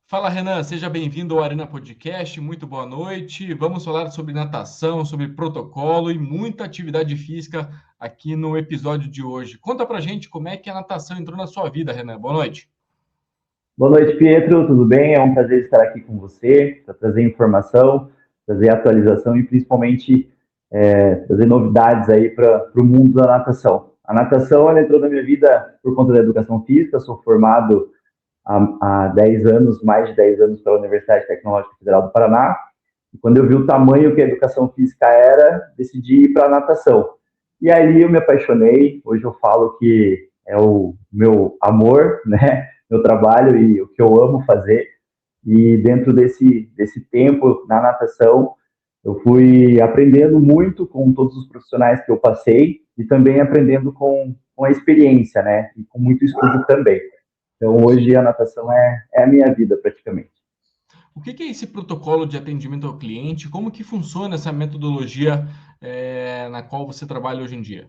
Fala, Renan, seja bem-vindo ao Arena Podcast. Muito boa noite. Vamos falar sobre natação, sobre protocolo e muita atividade física aqui no episódio de hoje. Conta pra gente como é que a natação entrou na sua vida, Renan. Boa noite. Boa noite, Pietro. Tudo bem? É um prazer estar aqui com você para trazer informação, trazer atualização e principalmente trazer novidades aí para o mundo da natação. A natação ela entrou na minha vida por conta da educação física. Sou formado há 10 anos, mais de 10 anos pela Universidade Tecnológica Federal do Paraná. E quando eu vi o tamanho que a educação física era, decidi ir para a natação. E aí eu me apaixonei. Hoje eu falo que é o meu amor, né? Meu trabalho e o que eu amo fazer. E dentro desse tempo na natação, eu fui aprendendo muito com todos os profissionais que eu passei e também aprendendo com a experiência, né? E com muito estudo também. Então, Sim. hoje a natação é a minha vida, praticamente. O que é esse protocolo de atendimento ao cliente? Como que funciona essa metodologia na qual você trabalha hoje em dia?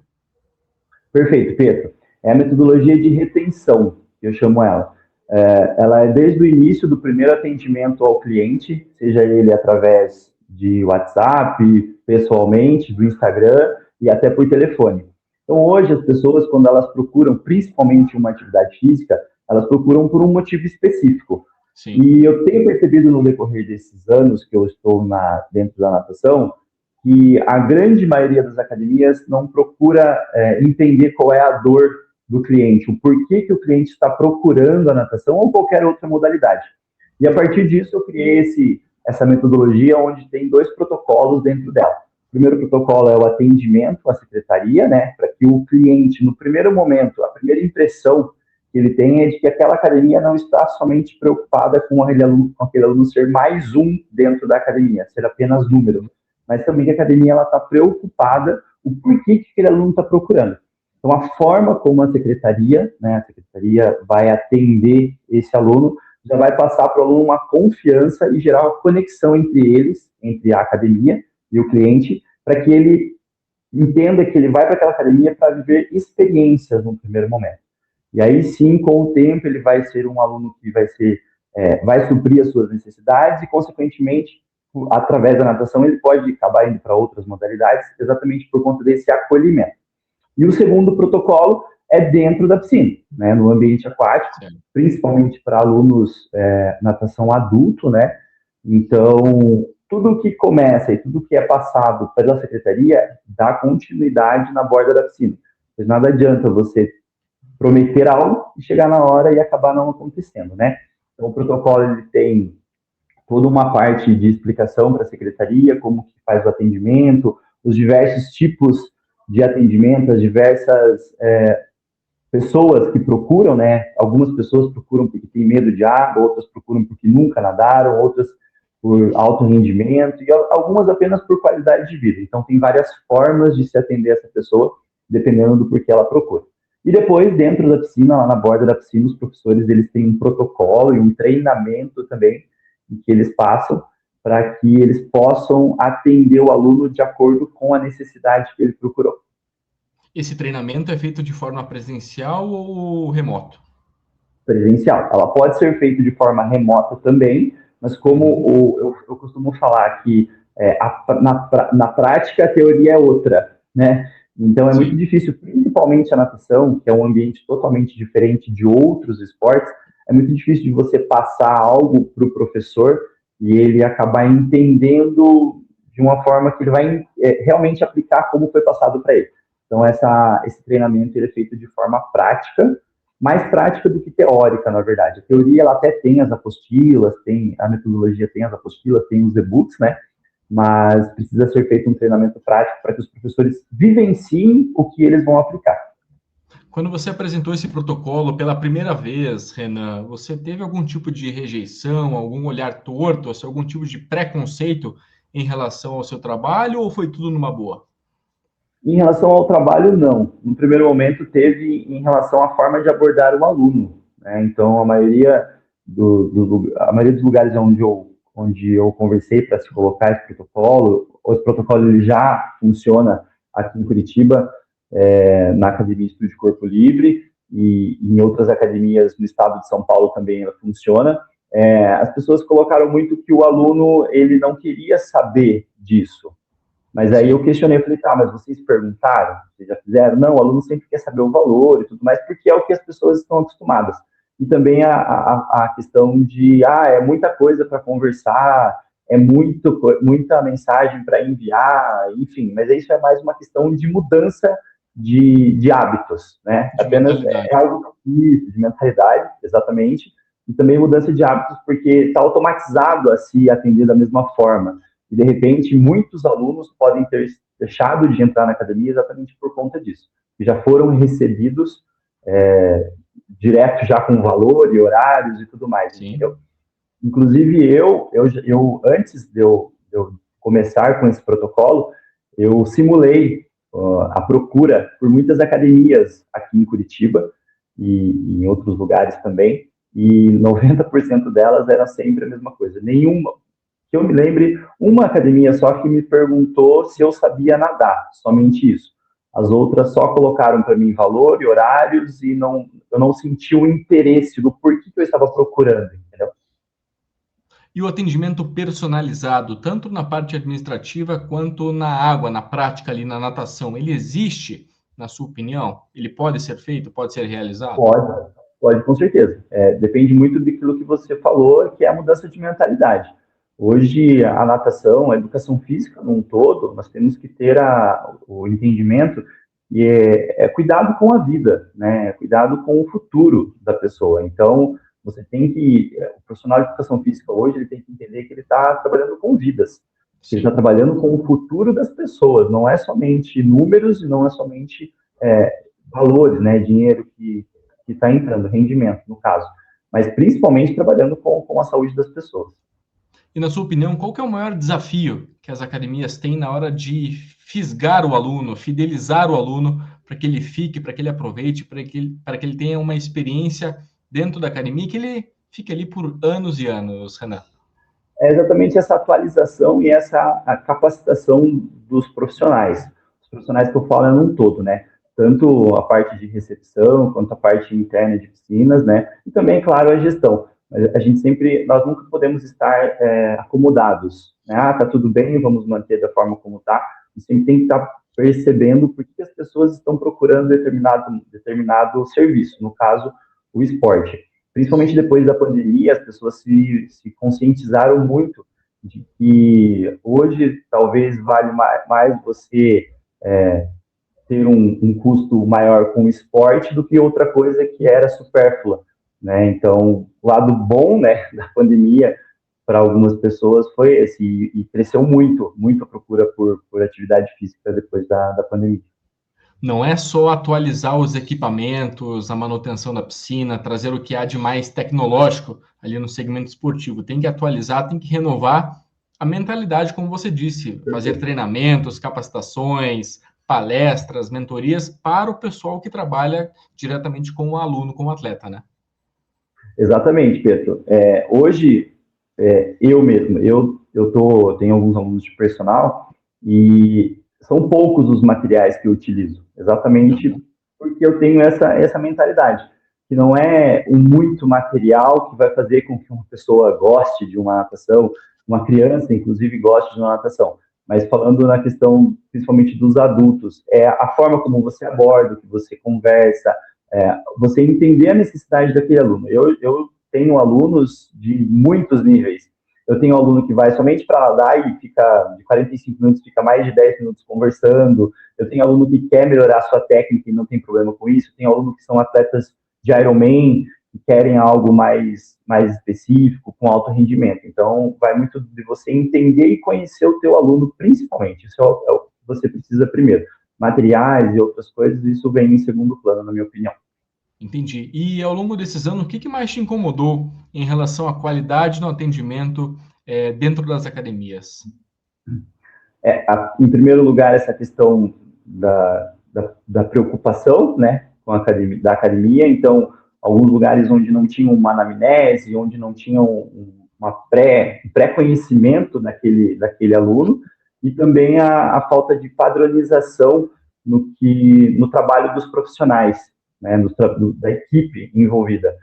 Perfeito, Pedro. É a metodologia de retenção, que eu chamo ela. Ela é desde o início do primeiro atendimento ao cliente, seja ele através de WhatsApp, pessoalmente, do Instagram e até por telefone. Então, hoje, as pessoas, quando elas procuram, principalmente uma atividade física, elas procuram por um motivo específico. Sim. E eu tenho percebido no decorrer desses anos que eu estou dentro da natação, que a grande maioria das academias não procura entender qual é a dor do cliente, o porquê que o cliente está procurando a natação ou qualquer outra modalidade. E a partir disso eu criei essa metodologia onde tem dois protocolos dentro dela. O primeiro protocolo é o atendimento à secretaria, né, para que o cliente, no primeiro momento, a primeira impressão que ele tem é de que aquela academia não está somente preocupada com aquele aluno ser mais um dentro da academia, ser apenas número, mas também que a academia está preocupada o porquê que aquele aluno está procurando. Então, a forma como a secretaria vai atender esse aluno, já vai passar para o aluno uma confiança e gerar uma conexão entre eles, entre a academia e o cliente, para que ele entenda que ele vai para aquela academia para viver experiências no primeiro momento. E aí sim, com o tempo, ele vai ser um aluno que vai suprir as suas necessidades e, consequentemente, através da natação, ele pode acabar indo para outras modalidades, exatamente por conta desse acolhimento. E o segundo protocolo é dentro da piscina, né, no ambiente aquático, Certo. principalmente para alunos natação adulto, né? Então, tudo que começa e tudo que é passado pela secretaria dá continuidade na borda da piscina. Pois nada adianta você prometer algo e chegar na hora e acabar não acontecendo, né? Então, o protocolo ele tem toda uma parte de explicação para a secretaria, como que faz o atendimento, os diversos tipos de atendimento, as diversas pessoas que procuram, né? Algumas pessoas procuram porque têm medo de água, outras procuram porque nunca nadaram, outras por alto rendimento e algumas apenas por qualidade de vida. Então, tem várias formas de se atender essa pessoa, dependendo do porquê ela procura. E depois, dentro da piscina, lá na borda da piscina, os professores eles têm um protocolo e um treinamento também que eles passam para que eles possam atender o aluno de acordo com a necessidade que ele procurou. Esse treinamento é feito de forma presencial ou remoto? Presencial. Ela pode ser feita de forma remota também, mas Uhum. eu costumo falar que na prática a teoria é outra, né? Então é muito Sim. difícil, principalmente a natação, que é um ambiente totalmente diferente de outros esportes, é muito difícil de você passar algo para o professor e ele acabar entendendo de uma forma que ele vai realmente aplicar como foi passado para ele. Então esse treinamento ele é feito de forma prática, mais prática do que teórica, na verdade. A teoria ela até tem as apostilas, a metodologia tem as apostilas, tem os e-books, né? Mas precisa ser feito um treinamento prático para que os professores vivenciem o que eles vão aplicar. Quando você apresentou esse protocolo pela primeira vez, Renan, você teve algum tipo de rejeição, algum olhar torto, assim, algum tipo de preconceito em relação ao seu trabalho ou foi tudo numa boa? Em relação ao trabalho, não. No primeiro momento, teve em relação à forma de abordar o aluno. Né? Então, a maioria dos lugares onde eu conversei para se colocar esse protocolo ele já funciona aqui em Curitiba, na Academia Estúdio Corpo Livre, e em outras academias no estado de São Paulo também ela funciona. as pessoas colocaram muito que o aluno, ele não queria saber disso. Mas aí eu questionei, eu falei, tá, mas vocês perguntaram? Vocês já fizeram? Não, o aluno sempre quer saber o valor e tudo mais, porque é o que as pessoas estão acostumadas. E também a questão de, é muita coisa para conversar, é muita mensagem para enviar, enfim, mas isso é mais uma questão de mudança de hábitos, né? De Apenas mentalidade. é algo de mentalidade, exatamente, e também mudança de hábitos, porque está automatizado a se atender da mesma forma. E, de repente, muitos alunos podem ter deixado de entrar na academia exatamente por conta disso, que já foram recebidos direto já com valor e horários e tudo mais, Sim. entendeu? Inclusive, eu antes de eu começar com esse protocolo, eu simulei a procura por muitas academias aqui em Curitiba e em outros lugares também, e 90% delas eram sempre a mesma coisa. Nenhuma, que eu me lembre, uma academia só que me perguntou se eu sabia nadar, somente isso. As outras só colocaram para mim valor e horários e eu não senti o interesse do porquê que eu estava procurando, entendeu? E o atendimento personalizado, tanto na parte administrativa quanto na água, na prática ali na natação, ele existe, na sua opinião? Ele pode ser feito, pode ser realizado? Pode, com certeza. Depende muito daquilo que você falou, que é a mudança de mentalidade. Hoje, a natação, a educação física num todo, nós temos que ter o entendimento e cuidado com a vida, né? Cuidado com o futuro da pessoa. Então, você tem que, o profissional de educação física hoje, ele tem que entender que ele está trabalhando com vidas. Ele está trabalhando com o futuro das pessoas, não é somente números e não é somente valores, né? Dinheiro que está entrando, rendimento, no caso. Mas principalmente trabalhando com a saúde das pessoas. E, na sua opinião, qual que é o maior desafio que as academias têm na hora de fisgar o aluno, fidelizar o aluno, para que ele fique, para que ele aproveite, para que ele tenha uma experiência dentro da academia e que ele fique ali por anos e anos, Renan? É exatamente essa atualização e a capacitação dos profissionais. Os profissionais que eu falo é num todo, né? Tanto a parte de recepção, quanto a parte interna de piscinas, né? E também, claro, a gestão. Nós nunca podemos estar acomodados, né? Tá tudo bem, vamos manter da forma como tá. E sempre tem que estar percebendo por que as pessoas estão procurando determinado serviço, no caso, o esporte. Principalmente depois da pandemia, as pessoas se conscientizaram muito de que hoje talvez vale mais você ter um custo maior com o esporte do que outra coisa que era supérflua, né? Então, o lado bom, né, da pandemia para algumas pessoas foi esse, e cresceu muito a procura por atividade física depois da pandemia. Não é só atualizar os equipamentos, a manutenção da piscina, trazer o que há de mais tecnológico ali no segmento esportivo. Tem que atualizar, tem que renovar a mentalidade, como você disse, fazer treinamentos, capacitações, palestras, mentorias para o pessoal que trabalha diretamente com o aluno, com o atleta, né? Exatamente, Pedro. Hoje, eu mesmo, tenho alguns alunos de personal e são poucos os materiais que eu utilizo, exatamente porque eu tenho essa mentalidade, que não é muito material que vai fazer com que uma pessoa goste de uma natação, uma criança, inclusive, goste de uma natação. Mas falando na questão, principalmente dos adultos, é a forma como você aborda, que você conversa, você entender a necessidade daquele aluno. Eu tenho alunos de muitos níveis. Eu tenho um aluno que vai somente para nadar e fica de 45 minutos, fica mais de 10 minutos conversando. Eu tenho aluno que quer melhorar a sua técnica e não tem problema com isso. Eu tenho aluno que são atletas de Ironman, que querem algo mais específico, com alto rendimento. Então, vai muito de você entender e conhecer o teu aluno, principalmente. Isso é o que você precisa primeiro. Materiais e outras coisas, isso vem em segundo plano, na minha opinião. Entendi. E ao longo desses anos, o que mais te incomodou em relação à qualidade no atendimento dentro das academias? Em primeiro lugar, essa questão da preocupação, né, da academia. Então, alguns lugares onde não tinham uma anamnese, onde não tinham um pré-conhecimento daquele aluno, e também a falta de padronização no trabalho dos profissionais, né, da equipe envolvida.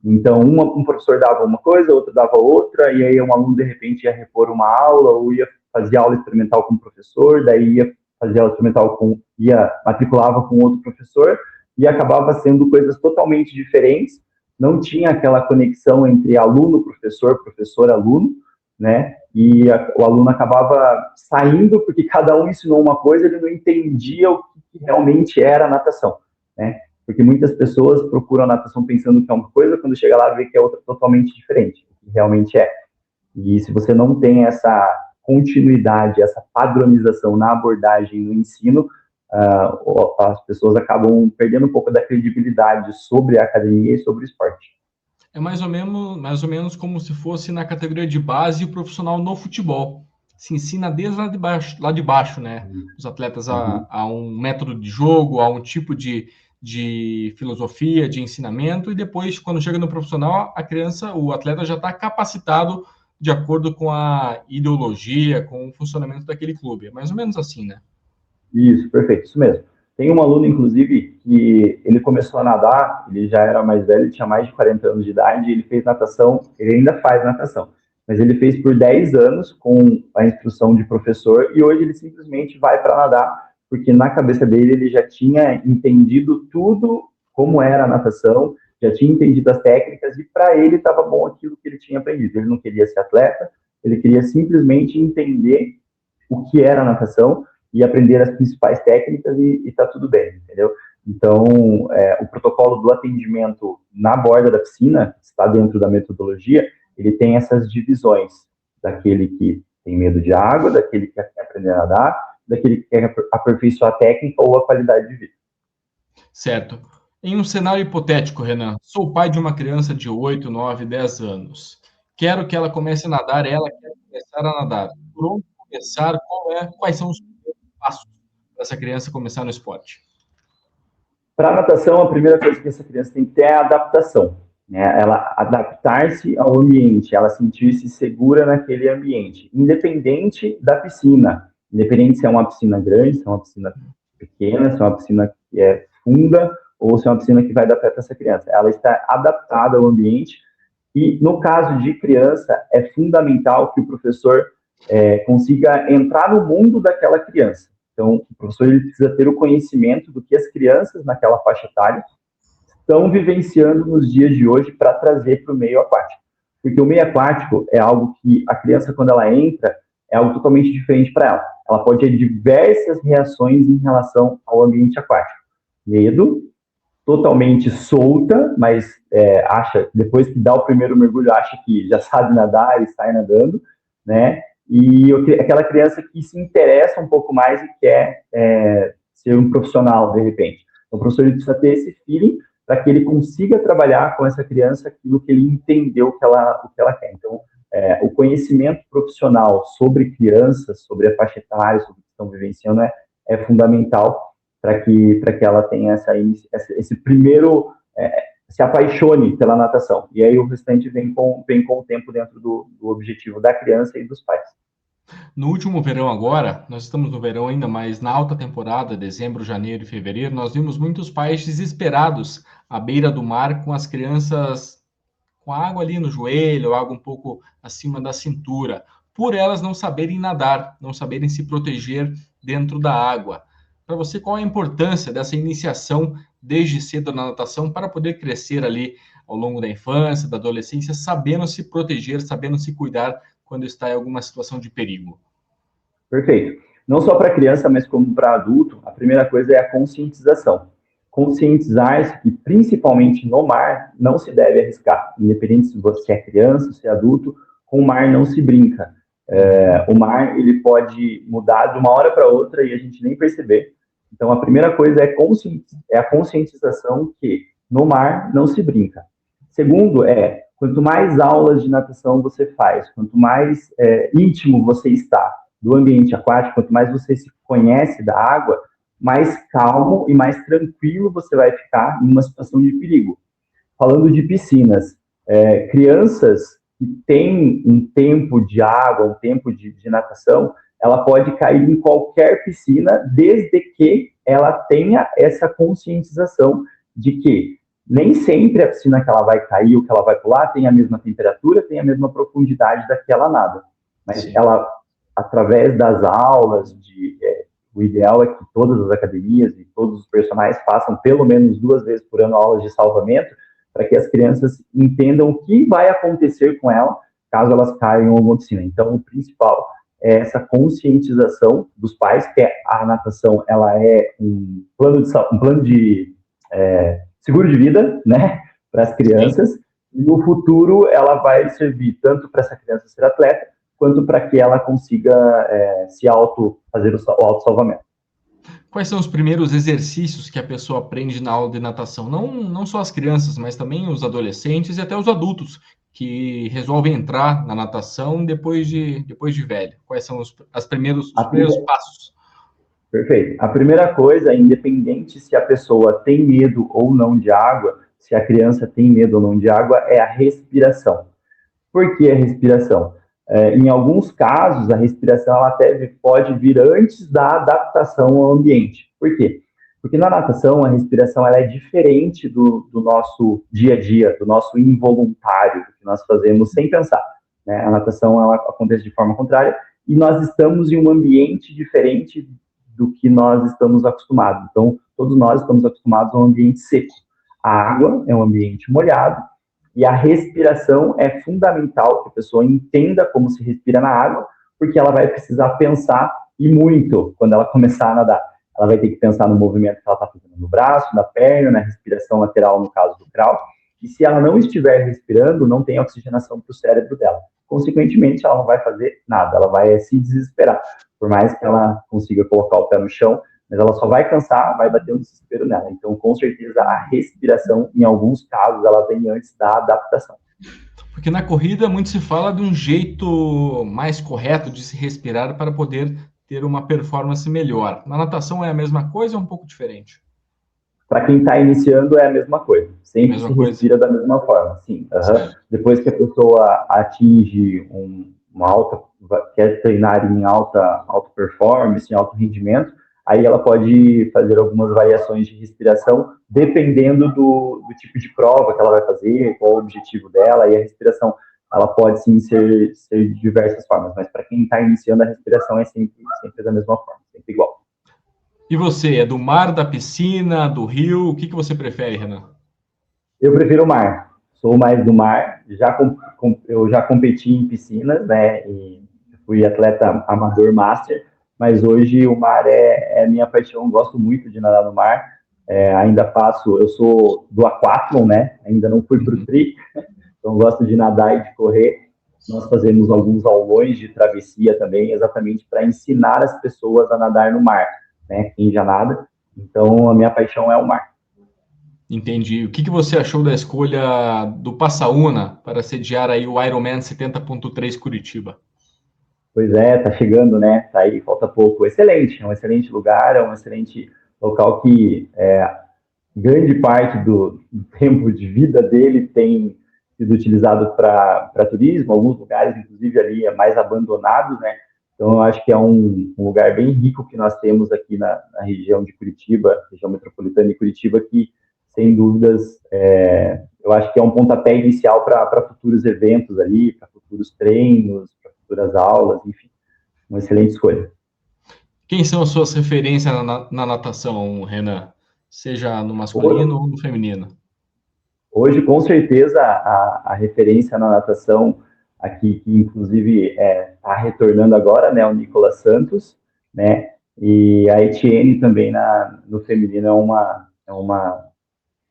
Então, um professor dava uma coisa, outro dava outra, e aí um aluno, de repente, ia repor uma aula, ou ia fazer aula experimental com o professor, daí ia fazer aula experimental matriculava com outro professor, e acabava sendo coisas totalmente diferentes, não tinha aquela conexão entre aluno-professor, professor-aluno, né, e o aluno acabava saindo, porque cada um ensinou uma coisa, ele não entendia o que realmente era a natação, né, porque muitas pessoas procuram a natação pensando que é uma coisa, quando chega lá vê que é outra totalmente diferente, o que realmente é. E se você não tem essa continuidade, essa padronização na abordagem, no ensino, as pessoas acabam perdendo um pouco da credibilidade sobre a academia e sobre o esporte. É mais ou menos como se fosse na categoria de base o profissional no futebol. Se ensina desde lá de baixo, né? Os atletas a um método de jogo, a um tipo de filosofia, de ensinamento, e depois, quando chega no profissional, o atleta já está capacitado de acordo com a ideologia, com o funcionamento daquele clube. É mais ou menos assim, né? Isso, perfeito, isso mesmo. Tem um aluno, inclusive, que ele começou a nadar, ele já era mais velho, tinha mais de 40 anos de idade, ele fez natação, ele ainda faz natação, mas ele fez por 10 anos com a instrução de professor, e hoje ele simplesmente vai para nadar, porque na cabeça dele ele já tinha entendido tudo como era a natação, já tinha entendido as técnicas, e para ele estava bom aquilo que ele tinha aprendido. Ele não queria ser atleta, ele queria simplesmente entender o que era a natação, e aprender as principais técnicas e tá tudo bem, entendeu? Então, o protocolo do atendimento na borda da piscina, que está dentro da metodologia, ele tem essas divisões, daquele que tem medo de água, daquele que quer aprender a nadar, daquele que quer aperfeiçoar a técnica ou a qualidade de vida. Certo. Em um cenário hipotético, Renan, sou pai de uma criança de 8, 9, 10 anos. Quero que ela comece a nadar, ela quer começar a nadar. Por onde começar? Quais são os passos para essa criança começar no esporte? Para a natação, a primeira coisa que essa criança tem que ter é a adaptação, né? Ela adaptar-se ao ambiente, ela sentir-se segura naquele ambiente, independente da piscina, independente se é uma piscina grande, se é uma piscina pequena, se é uma piscina que é funda ou se é uma piscina que vai dar pé para essa criança. Ela está adaptada ao ambiente e, no caso de criança, é fundamental que o professor consiga entrar no mundo daquela criança. Então, o professor ele precisa ter o conhecimento do que as crianças naquela faixa etária estão vivenciando nos dias de hoje para trazer para o meio aquático. Porque o meio aquático é algo que a criança, quando ela entra, é algo totalmente diferente para ela. Ela pode ter diversas reações em relação ao ambiente aquático. Medo, totalmente solta, mas depois que dá o primeiro mergulho, acha que já sabe nadar e sai nadando, né? E aquela criança que se interessa um pouco mais e quer ser um profissional, de repente. Então, o professor precisa ter esse feeling para que ele consiga trabalhar com essa criança aquilo que ele entendeu o que ela quer. Então, o conhecimento profissional sobre crianças, sobre a faixa etária, sobre o que estão vivenciando, é fundamental para que ela tenha esse primeiro... se apaixone pela natação. E aí o restante vem com o tempo dentro do objetivo da criança e dos pais. No último verão agora, nós estamos no verão ainda, mas na alta temporada, dezembro, janeiro e fevereiro, nós vimos muitos pais desesperados à beira do mar com as crianças com água ali no joelho, água um pouco acima da cintura, por elas não saberem nadar, não saberem se proteger dentro da água. Para você, qual a importância dessa iniciação desde cedo na natação para poder crescer ali ao longo da infância, da adolescência, sabendo se proteger, sabendo se cuidar quando está em alguma situação de perigo? Perfeito. Não só para criança, mas como para adulto, a primeira coisa é a conscientização. Conscientizar-se que, principalmente no mar, não se deve arriscar. Independente se você é criança, se é adulto, com o mar não se brinca. O mar ele pode mudar de uma hora para outra e a gente nem perceber. Então, a primeira coisa é a conscientização que no mar não se brinca. Segundo quanto mais aulas de natação você faz, quanto mais íntimo você está do ambiente aquático, quanto mais você se conhece da água, mais calmo e mais tranquilo você vai ficar em uma situação de perigo. Falando de piscinas, crianças que têm um tempo de água, um tempo de natação, ela pode cair em qualquer piscina, desde que ela tenha essa conscientização de que Nem sempre a piscina que ela vai cair ou que ela vai pular tem a mesma temperatura, tem a mesma profundidade da que ela nada. Mas Sim. ela, através das aulas, o ideal é que todas as academias e todos os personagens façam pelo menos 2 vezes por ano aulas de salvamento, para que as crianças entendam o que vai acontecer com ela caso elas caiam em alguma piscina. Então, o principal é essa conscientização dos pais, que a natação ela é um plano de seguro de vida, né, para as crianças, e no futuro ela vai servir tanto para essa criança ser atleta, quanto para que ela consiga fazer o auto-salvamento. Quais são os primeiros exercícios que a pessoa aprende na aula de natação? Não só as crianças, mas também os adolescentes e até os adultos que resolvem entrar na natação depois de velho. Quais são os primeiros passos? Perfeito. A primeira coisa, independente se a pessoa tem medo ou não de água, se a criança tem medo ou não de água, é a respiração. Por que a respiração? Em alguns casos, a respiração ela até pode vir antes da adaptação ao ambiente. Por quê? Porque na natação, a respiração ela é diferente do nosso dia a dia, do nosso involuntário, do que nós fazemos sem pensar, né? A natação ela acontece de forma contrária e nós estamos em um ambiente diferente do que nós estamos acostumados. Então, todos nós estamos acostumados a um ambiente seco. A água é um ambiente molhado, e a respiração é fundamental que a pessoa entenda como se respira na água, porque ela vai precisar pensar, e muito, quando ela começar a nadar. Ela vai ter que pensar no movimento que ela está fazendo no braço, na perna, na respiração lateral, no caso do crawl. E se ela não estiver respirando, não tem oxigenação para o cérebro dela. Consequentemente, ela não vai fazer nada, ela vai se desesperar. Por mais que ela consiga colocar o pé no chão, mas ela só vai cansar, vai bater um desespero nela. Então, com certeza, a respiração, em alguns casos, ela vem antes da adaptação. Porque na corrida muito se fala de um jeito mais correto de se respirar para poder ter uma performance melhor. Na natação é a mesma coisa ou é um pouco diferente? Para quem está iniciando é a mesma coisa. Sempre se respira da mesma forma. Sim. Depois que a pessoa atinge uma alta, quer treinar em alta performance, em alto rendimento, aí ela pode fazer algumas variações de respiração, dependendo do tipo de prova que ela vai fazer, qual o objetivo dela, e a respiração, ela pode sim ser de diversas formas, mas para quem está iniciando, a respiração é sempre da mesma forma, sempre igual. E você, é do mar, da piscina, do rio? O que você prefere, Renan? Eu prefiro o mar, sou mais do mar, eu já competi em piscinas, né, e fui atleta amador master, mas hoje o mar é minha paixão, gosto muito de nadar no mar, ainda eu sou do aquathlon, né, ainda não fui para o tri, então gosto de nadar e de correr. Nós fazemos alguns aulões de travessia também, exatamente para ensinar as pessoas a nadar no mar, né, quem já nada, então a minha paixão é o mar. Entendi. O que você achou da escolha do Passaúna para sediar aí o Ironman 70.3 Curitiba? Pois é, tá chegando, né? Tá aí, falta pouco. Excelente, é um excelente lugar, é um excelente local que grande parte do tempo de vida dele tem sido utilizado para turismo, alguns lugares, inclusive, ali mais abandonados, né? Então, eu acho que é um lugar bem rico que nós temos aqui na região de Curitiba, região metropolitana de Curitiba, que, sem dúvidas, eu acho que é um pontapé inicial para futuros eventos ali, para futuros treinos, futuras aulas, enfim, uma excelente escolha. Quem são as suas referências na natação, Renan? Seja no masculino ou no feminino? Hoje, com certeza, a referência na natação aqui, que inclusive está retornando agora, né, o Nicolas Santos, né, e a Etienne também no feminino é uma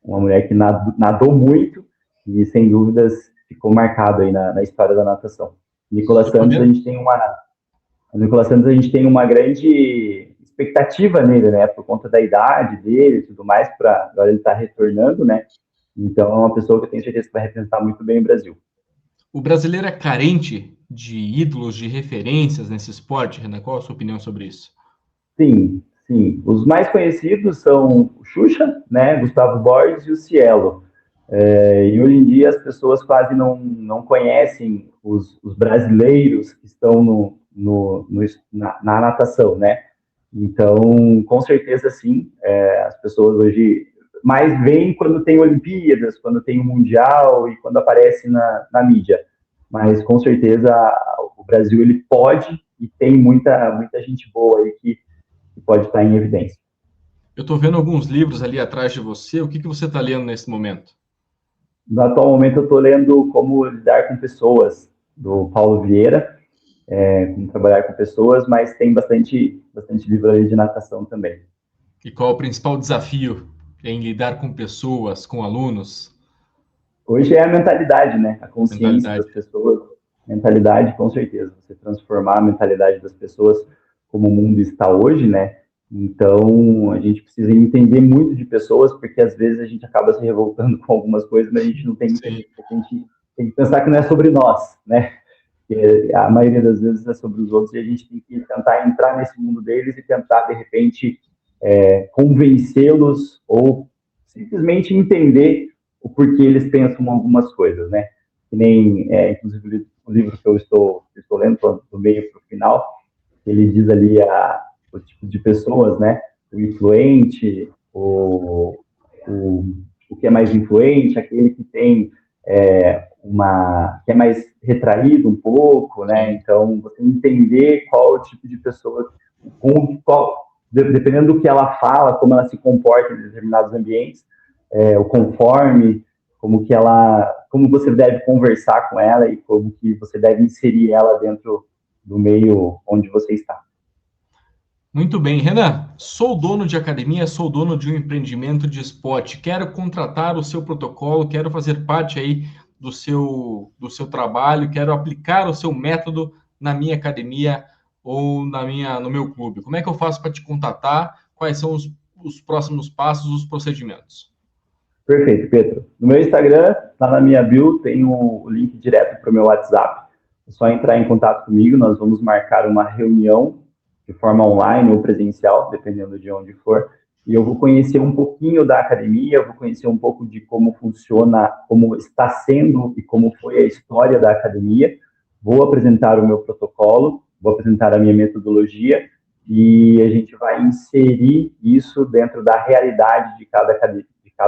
mulher que nadou muito e, sem dúvidas, ficou marcado aí na história da natação. Nicolas Santos, a gente tem uma grande expectativa nele, né, por conta da idade dele e tudo mais, agora ele está retornando, né, então é uma pessoa que eu tenho certeza que vai representar muito bem o Brasil. O brasileiro é carente de ídolos, de referências nesse esporte, Renan? Qual a sua opinião sobre isso? Sim. Os mais conhecidos são o Xuxa, né, Gustavo Borges e o Cielo. E hoje em dia as pessoas quase não conhecem os brasileiros que estão na natação, né? Então, com certeza, sim, as pessoas hoje mas vem quando tem Olimpíadas, quando tem o Mundial e quando aparece na mídia. Mas, com certeza, o Brasil ele pode e tem muita gente boa aí que pode estar em evidência. Eu estou vendo alguns livros ali atrás de você. O que você está lendo nesse momento? No atual momento, eu estou lendo Como Lidar com Pessoas, do Paulo Vieira, como trabalhar com pessoas, mas tem bastante livro ali de natação também. E qual é o principal desafio em lidar com pessoas, com alunos? Hoje é a mentalidade, né? A consciência das pessoas. Mentalidade, com certeza. Você transformar a mentalidade das pessoas como o mundo está hoje, né? Então, a gente precisa entender muito de pessoas, porque às vezes a gente acaba se revoltando com algumas coisas, mas a gente não tem que entender. A gente tem que pensar que não é sobre nós, né? Porque a maioria das vezes é sobre os outros e a gente tem que tentar entrar nesse mundo deles e tentar, de repente, convencê-los ou simplesmente entender o porquê eles pensam algumas coisas, né? Que nem, inclusive, o livro que eu estou lendo, do meio para o final, ele diz ali o tipo de pessoas, né? O influente, o que é mais influente, aquele que tem que é mais retraído um pouco, né? Então, você entender qual o tipo de pessoa, dependendo do que ela fala, como ela se comporta em determinados ambientes, o conforme, como você deve conversar com ela e como que você deve inserir ela dentro do meio onde você está. Muito bem. Renan, sou dono de academia, sou dono de um empreendimento de esporte, quero contratar o seu protocolo, quero fazer parte aí do seu trabalho, quero aplicar o seu método na minha academia ou no meu clube. Como é que eu faço para te contatar? Quais são os próximos passos, os procedimentos? Perfeito, Pedro. No meu Instagram, lá na minha bio, tem o link direto para o meu WhatsApp. É só entrar em contato comigo, nós vamos marcar uma reunião de forma online ou presencial, dependendo de onde for, e eu vou conhecer um pouquinho da academia, eu vou conhecer um pouco de como funciona, como está sendo e como foi a história da academia, vou apresentar o meu protocolo, vou apresentar a minha metodologia, e a gente vai inserir isso dentro da realidade de cada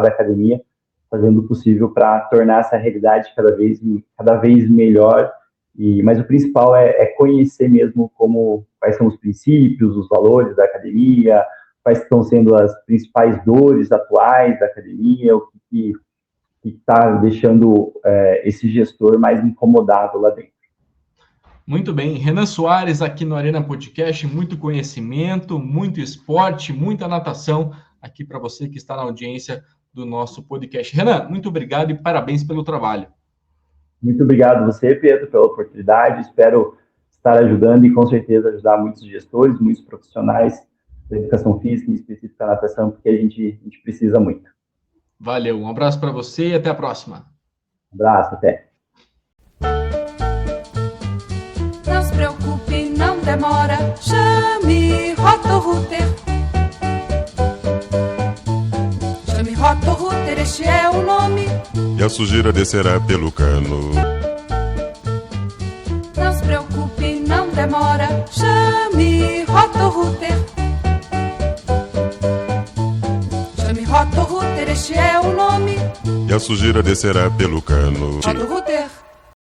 academia, fazendo o possível para tornar essa realidade cada vez melhor. Mas o principal é conhecer mesmo quais são os princípios, os valores da academia, quais estão sendo as principais dores atuais da academia, o que está deixando esse gestor mais incomodado lá dentro. Muito bem. Renan Soares aqui no Arena Podcast, muito conhecimento, muito esporte, muita natação aqui para você que está na audiência do nosso podcast. Renan, muito obrigado e parabéns pelo trabalho. Muito obrigado a você, Pedro, pela oportunidade. Espero estar ajudando e, com certeza, ajudar muitos gestores, muitos profissionais da educação física, em específico da natação, porque a gente precisa muito. Valeu, um abraço para você e até a próxima. Um abraço, até. Não se preocupe, não demora, chame Roto-Rooter. Chame Roto-Rooter, este é o nome. E a sujeira descerá pelo cano. Não se preocupe, não demora, chame Roto-Rooter. Chame Roto-Rooter, este é o nome. E a sujeira descerá pelo cano. Roto-Rooter.